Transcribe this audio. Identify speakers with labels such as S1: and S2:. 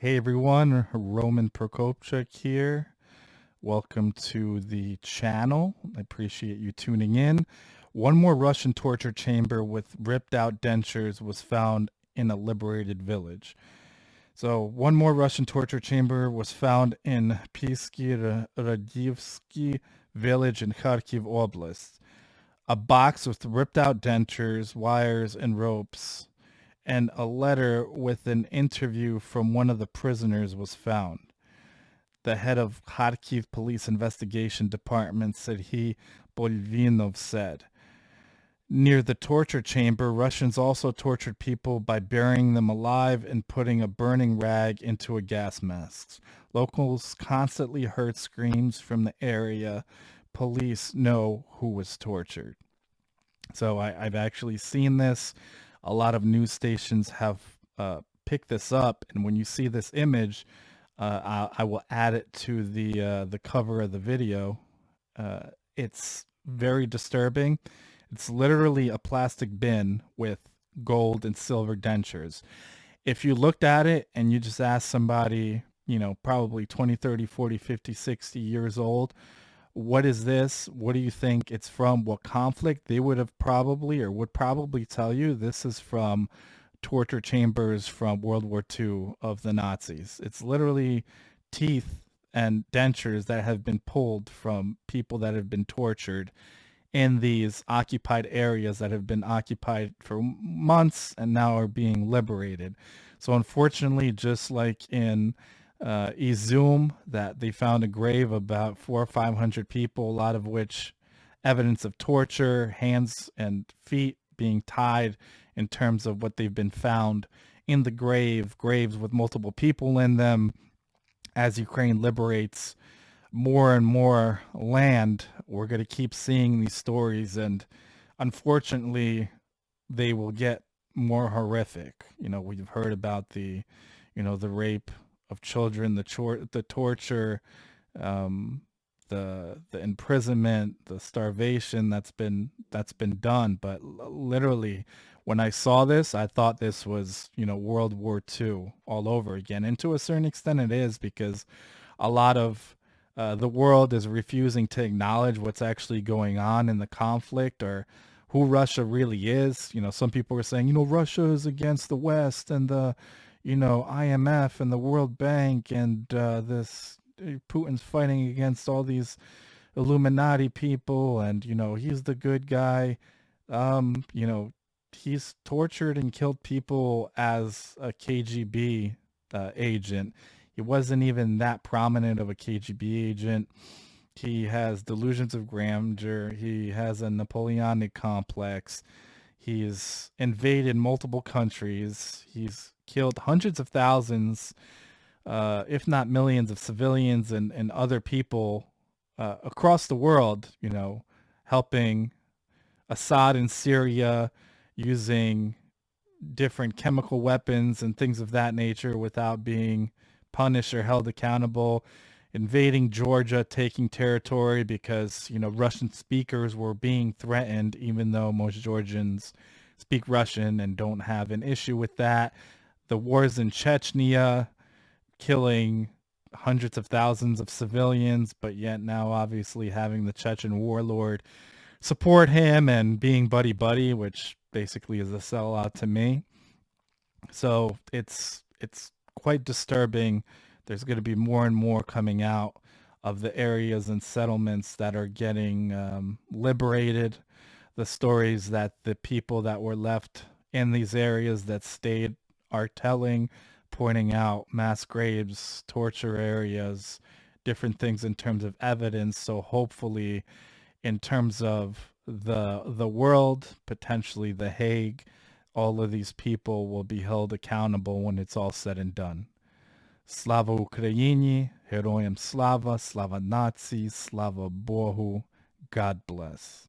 S1: Hey everyone, Roman Prokopchuk here. Welcome to the channel. I appreciate you tuning in. One more Russian torture chamber with ripped out dentures was found in a liberated village. So, one more Russian torture chamber was found in Pisky Radivski village in Kharkiv Oblast. A box with ripped out dentures, wires, and ropes and a letter with an interview from one of the prisoners was found. The head of Kharkiv Police Investigation Department, Serhiy Bolvinov, said. Near the torture chamber, Russians also tortured people by burying them alive and putting a burning rag into a gas mask. Locals constantly heard screams from the area. Police know who was tortured. So I've actually seen this. A lot of news stations have picked this up, and when you see this image, I will add it to the cover of the video. It's very disturbing. It's literally a plastic bin with gold and silver dentures. If you looked at it and you just asked somebody, probably 20, 30, 40, 50, 60 years old, what is this? What do you think it's from? What conflict? They would have probably or would probably tell you this is from torture chambers from World War II of the Nazis. It's literally teeth and dentures that have been pulled from people that have been tortured in these occupied areas that have been occupied for months and now are being liberated. So unfortunately, just like in Izum, that they found a grave about 400 or 500 people, a lot of which evidence of torture, hands and feet being tied in terms of what they've been found in the graves with multiple people in them. As Ukraine liberates more and more land, we're going to keep seeing these stories, and unfortunately, they will get more horrific. We've heard about the rape of children, the torture, um, the imprisonment, the starvation that's been done. But literally, when I saw this, I thought this was World War II all over again, and to a certain extent, it is because a lot of the world is refusing to acknowledge what's actually going on in the conflict or who Russia really is. Some people are saying, Russia is against the West and the, IMF and the World Bank and this Putin's fighting against all these Illuminati people and, he's the good guy. He's tortured and killed people as a KGB agent. He wasn't even that prominent of a KGB agent. He has delusions of grandeur. He has a Napoleonic complex. He's invaded multiple countries. He's killed hundreds of thousands, if not millions of civilians and other people across the world, helping Assad in Syria using different chemical weapons and things of that nature without being punished or held accountable, invading Georgia, taking territory because, Russian speakers were being threatened, even though most Georgians speak Russian and don't have an issue with that. The wars in Chechnya, killing hundreds of thousands of civilians, but yet now obviously having the Chechen warlord support him and being buddy buddy, which basically is a sellout to me. So it's quite disturbing. There's going to be more and more coming out of the areas and settlements that are getting liberated. The stories that the people that were left in these areas that stayed are telling, pointing out mass graves, torture areas, different things in terms of evidence. So hopefully, in terms of the world, potentially The Hague, all of these people will be held accountable when it's all said and done. Slava Ukraini, Heroyam Slava, Slava Nazi, Slava Bohu. God bless.